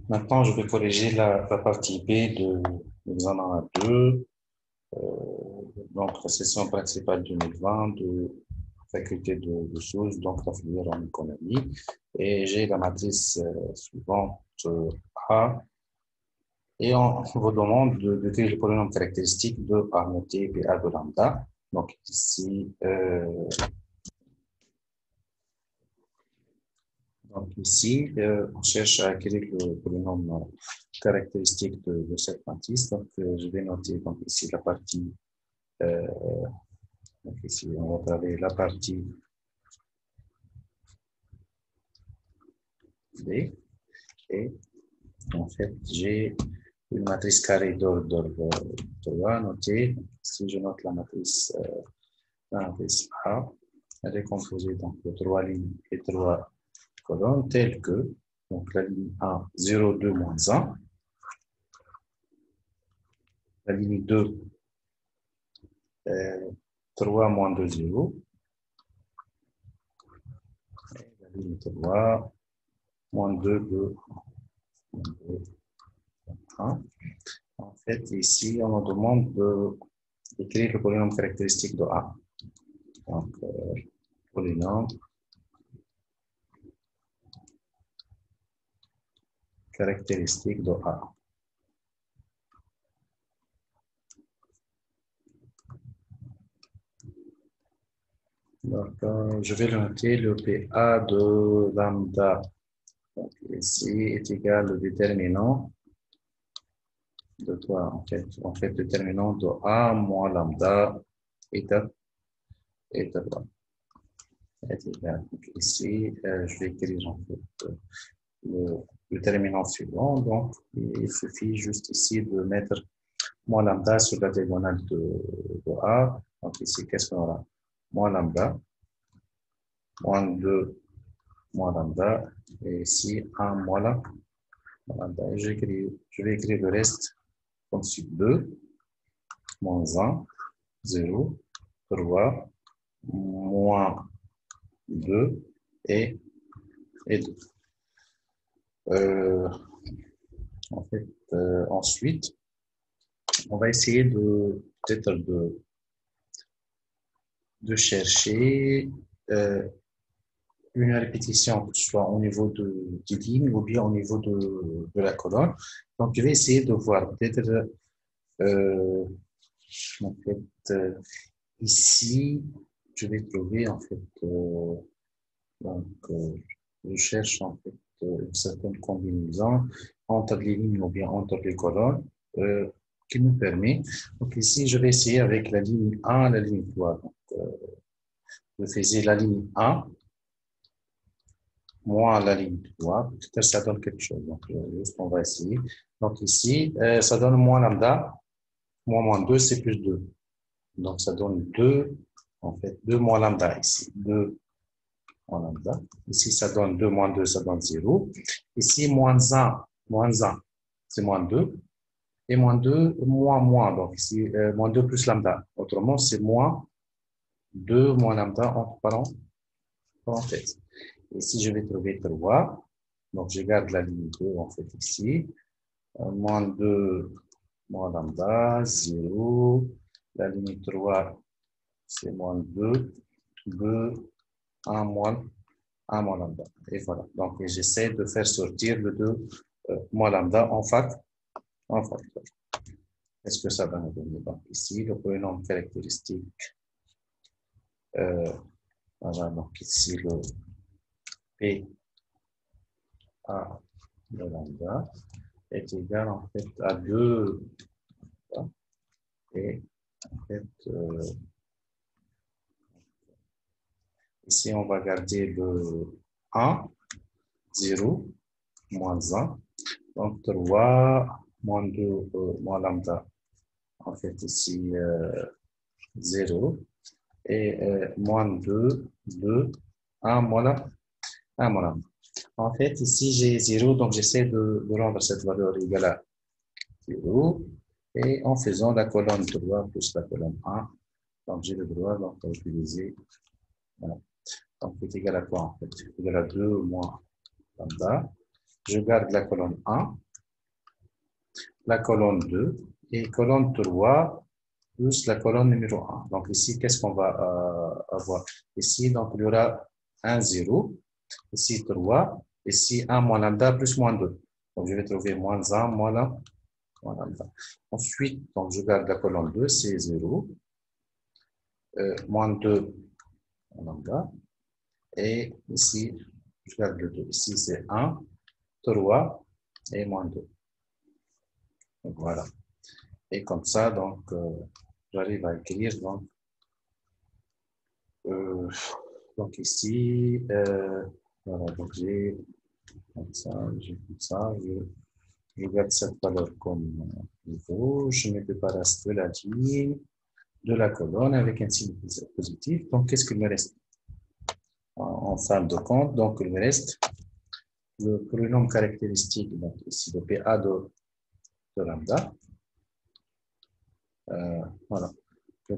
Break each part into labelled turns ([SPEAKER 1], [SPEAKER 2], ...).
[SPEAKER 1] Maintenant, je vais corriger la partie B de l'examen A2, donc la session principale 2020 de faculté de choses, donc la filière en économie. Et j'ai la matrice suivante A. Et on vous demande de créer le polynôme caractéristique de A noté PA de lambda. Donc ici, on cherche à acquérir le polynôme caractéristique de cette matrice. Donc, je vais noter donc, ici la partie, euh, donc ici, on va travailler la partie B. Et en fait, j'ai une matrice carrée d'ordre 3 notée. Si je note la matrice A, elle est composée donc, de 3 lignes et 3 colonnes, telles que donc, la ligne A, 0, 2, moins 1. La ligne 2, 3, moins 2, 0. Et la ligne 3, moins 2, 2, 1. En fait, ici, on me demande d'écrire le polynôme caractéristique de A. Donc, polynôme caractéristique de A. Donc, je vais le noter, le PA de lambda donc, ici est égal au déterminant de quoi en fait, déterminant de A moins lambda est égal. Donc, ici, je vais écrire en fait le déterminant suivant. Donc, il suffit juste ici de mettre moins lambda sur la diagonale de A. Donc, ici, qu'est-ce qu'on aura? Moins lambda, moins 2, moins lambda, et ici, 1 moins lambda. Et je vais écrire le reste comme suit 2, moins 1, 0, 3, moins 2 et, et 2. Euh, en fait, ensuite, on va essayer peut-être de chercher une répétition, que ce soit au niveau du ligne ou bien au niveau de la colonne. Donc, je vais essayer de voir peut-être, en fait, ici, je vais trouver, en fait, donc, je cherche, en fait, une certaine combinaison entre les lignes ou bien entre les colonnes qui me permet. Donc, ici, je vais essayer avec la ligne 1, la ligne 3. Donc, je faisais la ligne 1 moins la ligne 3, peut-être ça donne quelque chose. Donc, juste, on va essayer. Donc, ici, ça donne moins lambda, moins 2, c'est plus 2. Donc, ça donne 2, en fait, 2 moins lambda ici, 2 moins lambda. Ici, ça donne 2 moins 2, ça donne 0. Ici, moins 1, c'est moins 2. Et moins 2, moins. Donc, ici, moins 2 plus lambda. Autrement, c'est moins 2 moins lambda entre parenthèses. Ici, je vais trouver 3. Donc, je garde la ligne 2, en fait, ici. Moins 2, moins lambda, 0. La ligne 3, c'est moins 2, 2, 1 moins lambda. Et voilà. Donc, j'essaie de faire sortir le 2 moins lambda en facteur. Qu'est-ce que ça va nous donner? Donc, ici, le polynôme caractéristique. Voilà, donc ici, le P A de lambda est égal en fait à 2. Et en fait, ici, on va garder le 1, 0, moins 1. Donc, 3, moins 2, moins lambda. En fait, ici, 0. Et moins 2, 2, 1, moins lambda. En fait, ici, j'ai 0, donc j'essaie de rendre cette valeur égale à 0. Et en faisant la colonne 3 plus la colonne 1, donc j'ai le droit d'utiliser. Voilà. Donc, c'est égal à quoi en fait? C'est égal à 2 moins lambda. je garde la colonne 1, la colonne 2 et colonne 3 plus la colonne numéro 1. Donc ici, qu'est-ce qu'on va avoir? Ici, donc il y aura 1, 0, ici 3, ici 1 moins lambda plus moins 2. Donc je vais trouver moins 1, moins lambda. Ensuite, donc je garde la colonne 2, c'est 0, moins 2 lambda. Et ici, je garde le 2. Ici, c'est 1, 3 et moins 2. Donc voilà. Et comme ça, donc, j'arrive à écrire. Donc ici, voilà, donc j'ai comme ça, je garde cette valeur comme niveau. Je me débarrasse de la ligne, de la colonne avec un signe positif. Donc, qu'est-ce qu'il me reste en fin de compte? Donc, il me reste le polynôme caractéristique, donc ici le PA de lambda. Voilà, le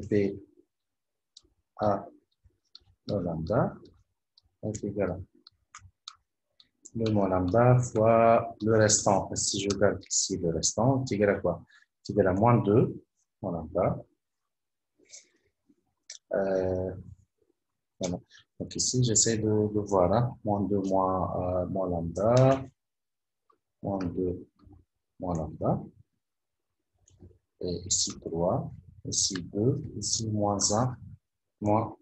[SPEAKER 1] PA de lambda est égal à le mot lambda fois le restant. Si je garde ici le restant, c'est égal à quoi? C'est égal à moins 2 mot lambda. Voilà. Donc ici, j'essaie de voir. Hein. Moins 2 moins lambda. Moins 2 moins lambda. Et ici 3. Ici 2. Ici moins 1 moins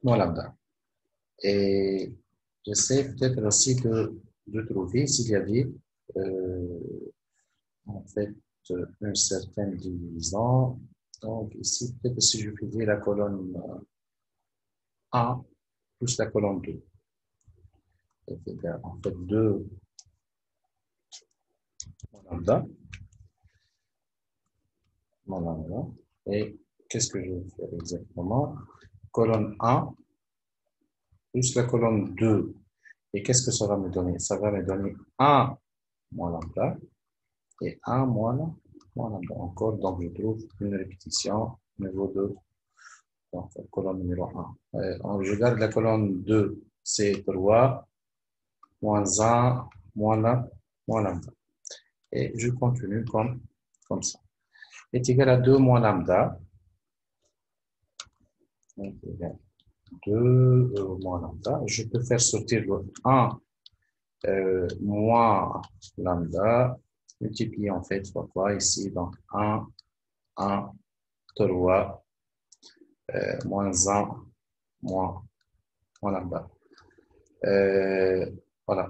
[SPEAKER 1] lambda. Et j'essaie peut-être aussi de trouver s'il y avait en fait une certaine division. Donc ici, peut-être si je faisais la colonne 1 plus la colonne 2. C'est égal en fait 2 lambda. Lambda. Et qu'est-ce que je vais faire exactement? Colonne 1 plus la colonne 2. Et qu'est-ce que ça va me donner? Ça va me donner 1 moins lambda et 1 moins lambda. Encore, donc je trouve une répétition au niveau de donc, colonne numéro 1. Je garde la colonne 2, c'est 3, moins 1, moins lambda. Et je continue comme ça. Est égal à 2 moins lambda. Est égal à 2 moins lambda. Je peux faire sortir le 1 moins lambda multiplié en fait fois quoi ici. Donc 1, 3, moins 1, moins lambda. Voilà.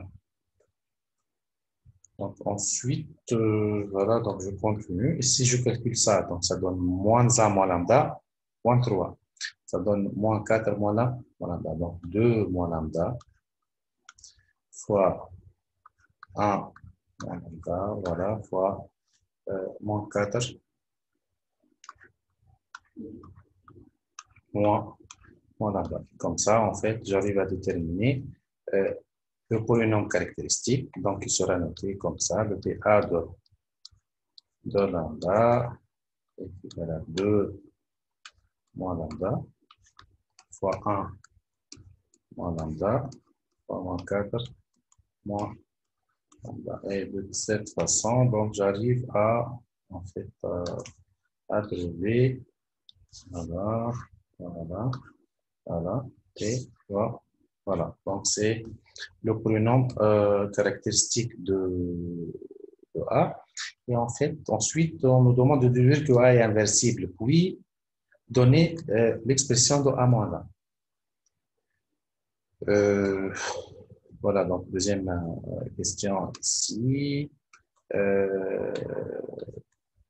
[SPEAKER 1] Donc ensuite, voilà, donc je continue. Et si je calcule ça, donc ça donne moins 1 moins lambda, moins 3. Ça donne moins 4 moins lambda. Donc 2 moins lambda fois 1 moins lambda, voilà, fois moins 4 moins lambda. Comme ça, en fait, j'arrive à déterminer le polynôme caractéristique. Donc, il sera noté comme ça, le PA de lambda est égal à 2 moins lambda fois 1 moins lambda fois moins 4 moins lambda. Et de cette façon, donc, j'arrive à, en fait, à trouver, voilà, voilà, voilà, et voilà. Donc, c'est le polynôme caractéristique de A. Et en fait, ensuite, on nous demande de déduire que A est inversible, puis donner l'expression de A moins 1. Voilà, donc deuxième question ici.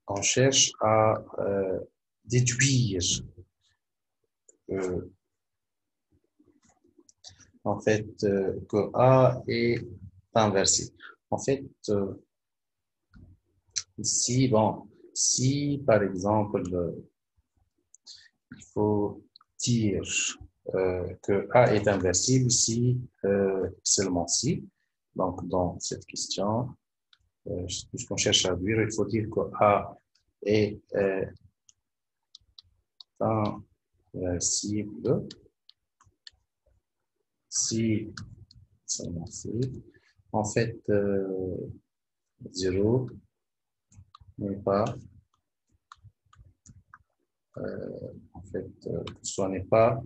[SPEAKER 1] On cherche à déduire en fait que A est inversé. En fait, ici, bon, si par exemple, il faut dire que A est inversible si, seulement si, donc dans cette question, puisqu'on cherche à dire, il faut dire que A est inversible si, seulement si, En fait, 0 n'est pas, en fait, ce n'est pas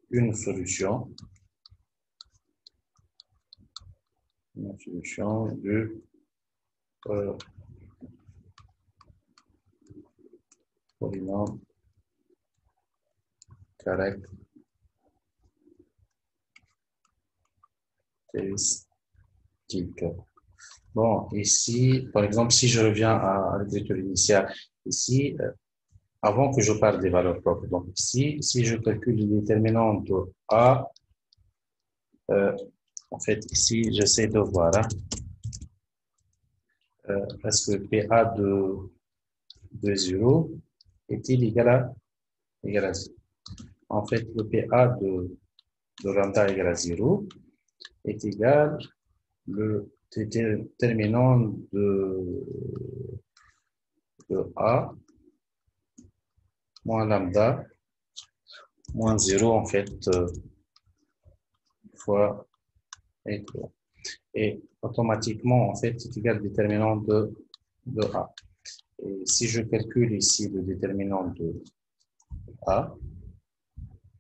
[SPEAKER 1] une solution du polynôme caractéristique. Bon, ici, par exemple, si je reviens à l'écriture initiale, ici, avant que je parle des valeurs propres, donc ici, si je calcule le déterminant de A, en fait, ici, j'essaie de voir, hein, est-ce que PA de 0 est-il égal à 0? En fait, le PA de lambda égal à 0 est égal le déterminant de A moins lambda moins 0 en fait fois E3. Et automatiquement, en fait, c'est égal au déterminant de A. Et si je calcule ici le déterminant de A,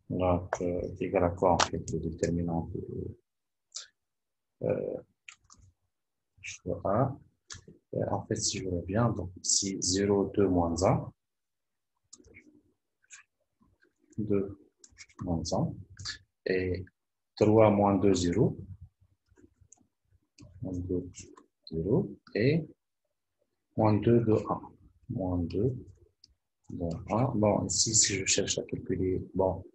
[SPEAKER 1] donc c'est égal à quoi en fait le déterminant de A? En fait, si je reviens, donc ici 0, 2, moins 1, 2, moins 1, et 3, moins 2, 0, moins 2, 0, et moins 2 de 1, moins 2 de 1. Bon, ici, si je cherche à calculer, bon,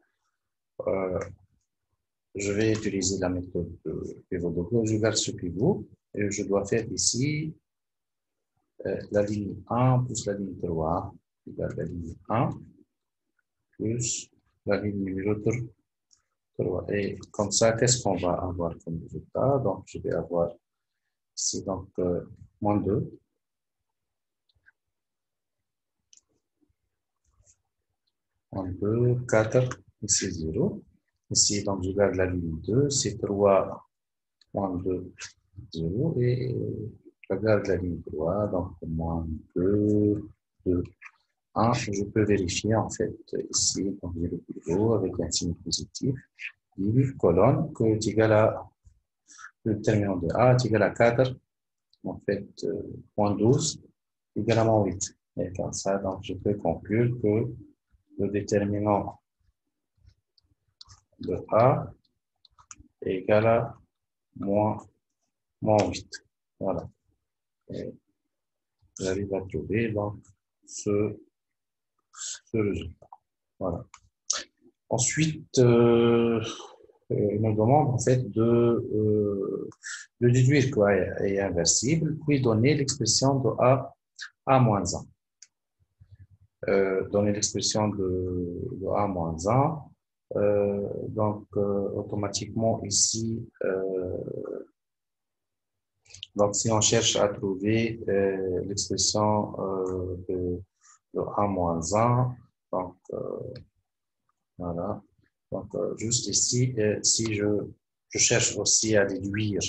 [SPEAKER 1] je vais utiliser la méthode de pivot de gauche, je garde ce pivot, et je dois faire ici la ligne 1 plus la ligne 3, égale la ligne 1 plus la ligne numéro 3. Et comme ça, qu'est-ce qu'on va avoir comme résultat? Donc, je vais avoir ici, donc, moins 2, moins 2, 4, ici 0. Ici, donc, je garde la ligne 2, c'est 3, moins 2, 0. Et je garde la ligne 3, donc moins 2, 2, 1. Je peux vérifier, en fait, ici, donc, j'ai le pivot avec un signe positif. Colonne que est égal à le déterminant de A est égal à 4, en fait, moins 12 égal à moins 8. Et comme ça, donc, je peux conclure que le déterminant de A est égal à moins 8. Voilà. Et j'arrive à trouver donc ce résultat. Voilà. Ensuite, il nous demande en fait de déduire quoi est inversible, puis donner l'expression de A moins 1. Donner l'expression de A moins 1. Donc, automatiquement ici, donc si on cherche à trouver l'expression de A moins 1, donc voilà. Donc, juste ici, si je cherche aussi à déduire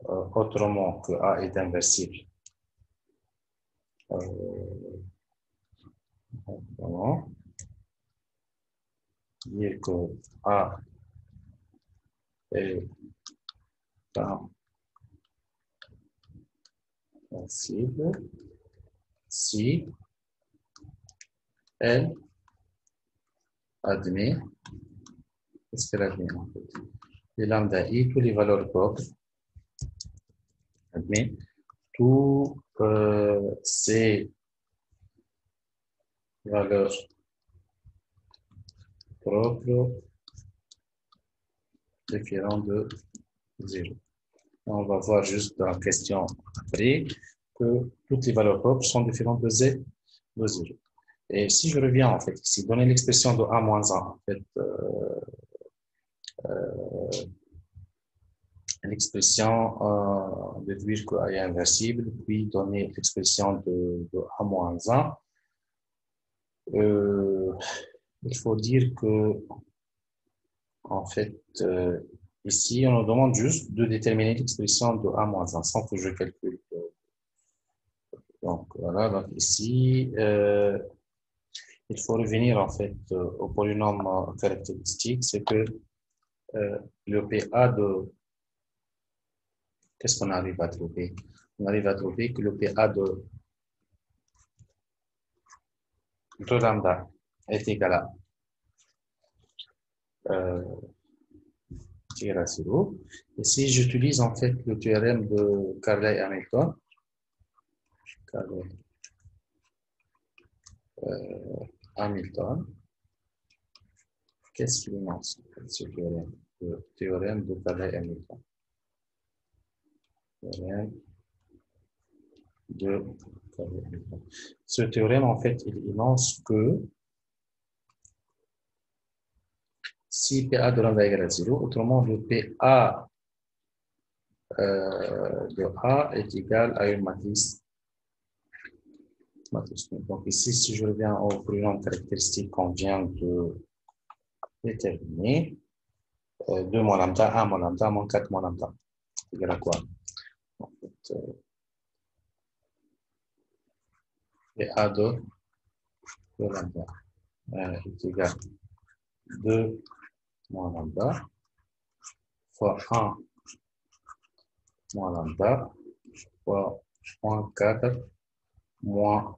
[SPEAKER 1] autrement que A est inversible, voilà. Dire que A est inversible si elle admet, qu'est-ce qu'elle admet en fait? Les lambda I, toutes les valeurs propres, admet tous ces valeurs propres différentes de 0. On va voir juste dans la question après que toutes les valeurs propres sont différentes de 0. Et si je reviens en fait ici, donner l'expression de A moins 1, en fait, l'expression déduire que A est inversible, puis donner l'expression de A moins 1, il faut dire que en fait, Ici, on nous demande juste de déterminer l'expression de A moins 1 sans que je calcule. Donc, voilà. Donc, ici, il faut revenir en fait au polynôme caractéristique. C'est que le PA de... Qu'est-ce qu'on arrive à trouver? On arrive à trouver que le PA de lambda est égal à égal à 0. Et si j'utilise en fait le théorème de Carlet-Hamilton, Hamilton, qu'est-ce qu'il énonce ce théorème? Le théorème de Carlet-Hamilton. Théorème de Carlet-Hamilton. Ce théorème, en fait, il énonce que si PA de lambda égale à 0, autrement le PA de A est égal à une matrice. Donc ici, si je reviens au polynôme caractéristique qu'on vient de déterminer, 2 moins lambda, 1 moins lambda, moins 4 moins lambda. C'est égal à quoi? En fait, PA de lambda est égal à 2 moins lambda fois 1 moins lambda fois moins 4 moins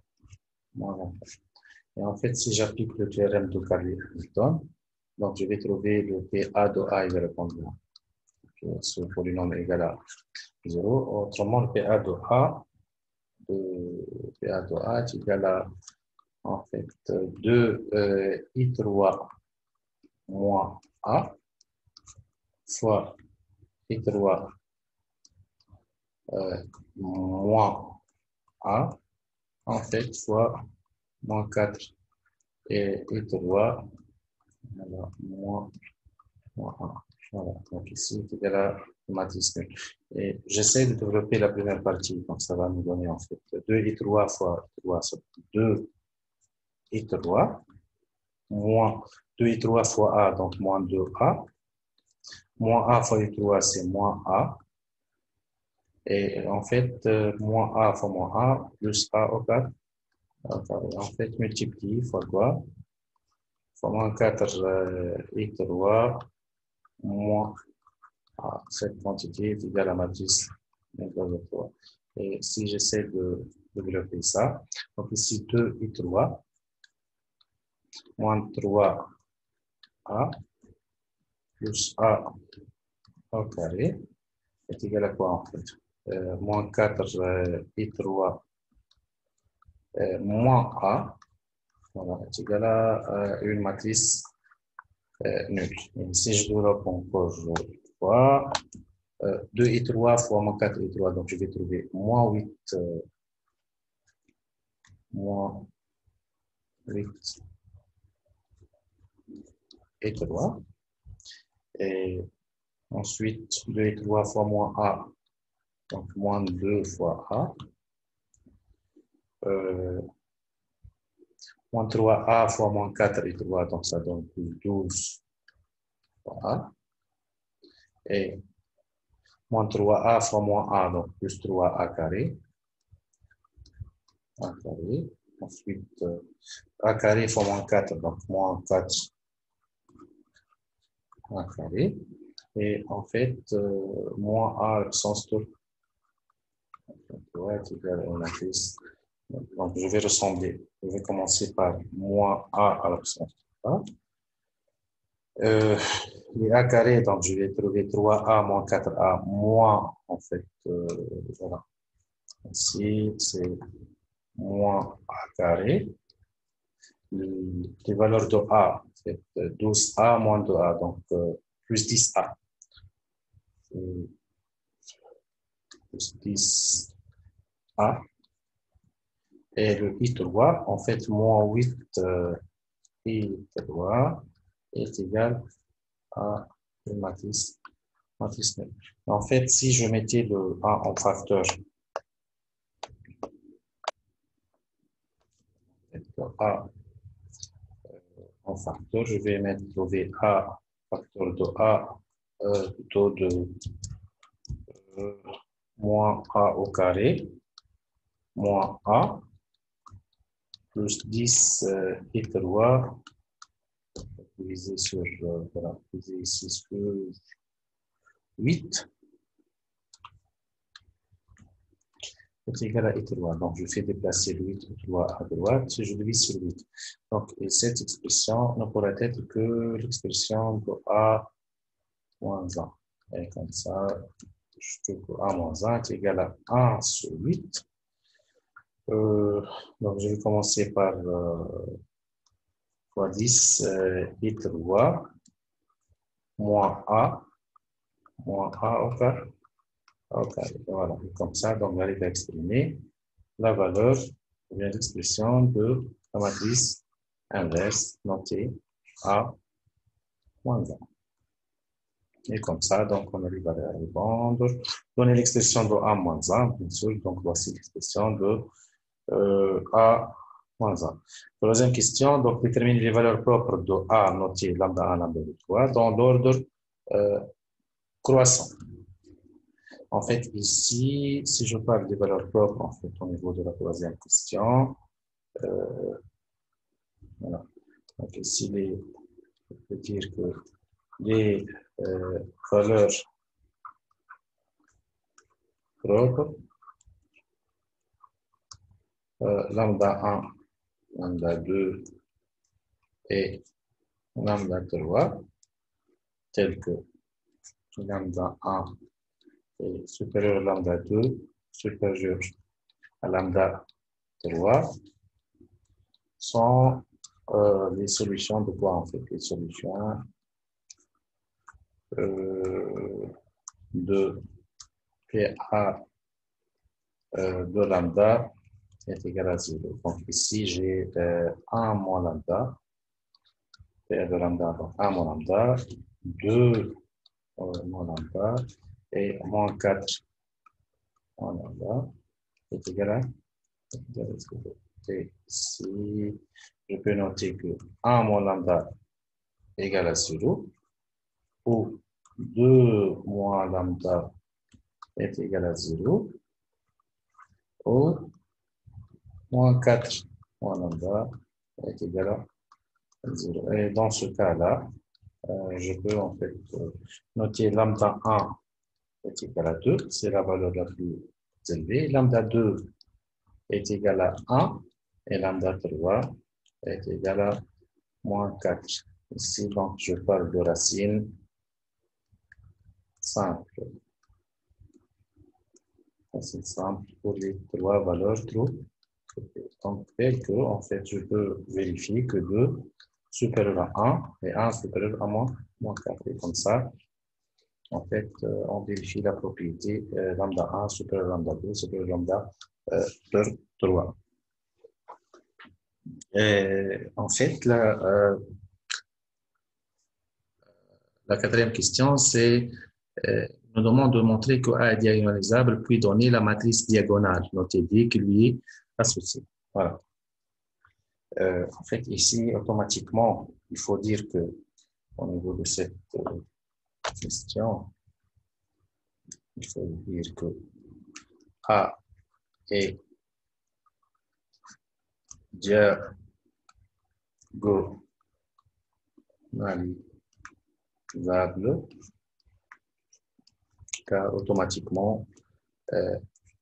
[SPEAKER 1] lambda. Et en fait, si j'applique le théorème de Carlet-Hamilton, donc je vais trouver le PA de A égal à combien? Ce polynôme est égal à 0. Autrement, le PA de A est égal à en fait 2 I3 moins A fois I3 moins A en fait fois moins 4 et I3 voilà, moins 1. Voilà. Donc ici, c'est égal à matrice nulle. Et j'essaie de développer la première partie, donc ça va nous donner en fait 2 I3 fois 3, c'est 2 I3 moins 2 I3 fois A, donc moins 2A. Moins A fois I3, c'est moins A. Et en fait, moins A fois moins A plus A au 4. En fait, multiplier fois quoi? Fois moins 4 I3 moins A. Cette quantité est égale à matrice de 3. Et si j'essaie de développer ça, donc ici 2 I3 moins 3A plus A au carré est égal à quoi en fait? Moins 4 I3 moins A voilà, est égal à une matrice nulle. Et si je développe encore 3, 2 et 3 fois moins 4 et 3, donc je vais trouver moins 8, moins 8 et 3. Et ensuite, 2 et 3 fois moins A, donc moins 2 fois A. Moins 3A fois moins 4 et 3, donc ça donne plus 12 fois A. Et moins 3A fois moins A, donc plus 3A carré. A carré. Ensuite, A carré fois moins 4, donc moins 4 A carré. Et en fait, moins A puissance de doit être égal à une matrice. Donc, je vais ressembler. Je vais commencer par moins A à la puissance de A. Les A carré, donc je vais trouver 3A moins 4A moins, en fait, voilà. Ici, c'est moins A carré. Les valeurs de A, c'est 12A moins 2A, donc plus 10A. Plus 10A. Et le I3, en fait, moins 8 I3 est égal à une matrice nulle. En fait, si je mettais le A en facteur, A en facteur, je vais trouver A facteur de A plutôt de moins A au carré, moins A, plus 10 et 3, divisé sur, voilà, divisé ici sur 8, est égal à E3. Donc, je fais déplacer le 8 et 3 à droite, je divise sur 8. Donc, et cette expression ne pourra être que l'expression de A moins 1. Et comme ça, je trouve que A moins 1 est égal à 1 sur 8. Donc, je vais commencer par fois 10 et 3 moins A au carré. Ok, voilà, comme ça, donc, on arrive à exprimer la valeur, ou bien l'expression de la matrice inverse notée A moins 1. Et comme ça, donc, on arrive à répondre, donner l'expression de A moins 1, bien sûr, donc voici l'expression de A moins 1. Troisième question, donc, déterminer les valeurs propres de A notées lambda 1, lambda 2, 3 dans l'ordre croissant. En fait, ici, si je parle des valeurs propres, en fait, au niveau de la troisième question, voilà. Donc, ici, je peux dire que les valeurs propres, lambda 1, lambda 2 et lambda 3, telles que lambda 1 est supérieur à lambda 2, supérieur à lambda 3, sont les solutions de quoi, en fait? Les solutions de PA de lambda est égal à 0. Donc ici, j'ai 1 moins lambda, PA de lambda, donc 1 moins lambda, 2 moins lambda, et moins 4 moins lambda est égal à 0. Et ici, je peux noter que 1 moins lambda est égal à 0, ou 2 moins lambda est égal à 0, ou moins 4 moins lambda est égal à 0. Et dans ce cas-là, je peux en fait noter lambda 1 est égal à 2, c'est la valeur la plus élevée. Lambda 2 est égal à 1 et lambda 3 est égal à moins 4. Ici, donc, je parle de racine simple. Racine simple pour les trois valeurs trop. Donc, tel que, en fait, je peux vérifier que 2 supérieur à 1 et 1 supérieur à moins 4. Et comme ça, en fait, on vérifie la propriété lambda 1 supérieur à lambda 2 supérieur à lambda 3. Et en fait, la quatrième question, c'est nous demande de montrer que A est diagonalisable, puis donner la matrice diagonale, notée D, qui lui est associée. Voilà. En fait, ici, automatiquement, il faut dire que au niveau de cette question, il faut dire que A est diagonalisable, car automatiquement,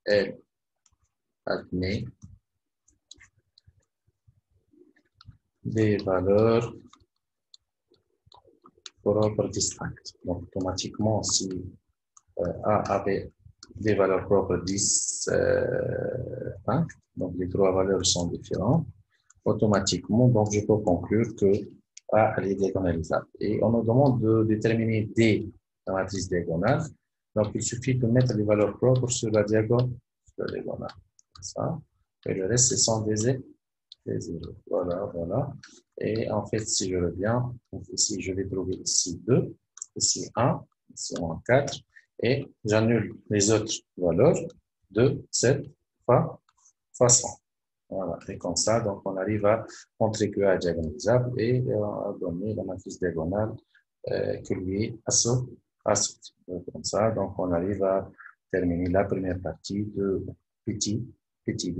[SPEAKER 1] elle admet des valeurs propres distinctes. Donc, automatiquement, si A avait des valeurs propres distinctes, donc les trois valeurs sont différentes, automatiquement, donc je peux conclure que A est diagonalisable. Et on nous demande de déterminer D, la matrice diagonale. Donc, il suffit de mettre les valeurs propres sur la diagonale. Ça. Et le reste, ce sont des zéros. Voilà, voilà. Et en fait, si je reviens, ici, je vais trouver ici 2, ici 1, ici moins 4, et j'annule les autres valeurs de cette façon. Voilà, et comme ça, donc on arrive à montrer que A est diagonalisable et à donner la matrice diagonale que lui est associée. Ensuite, comme ça, donc on arrive à terminer la première partie de petit b.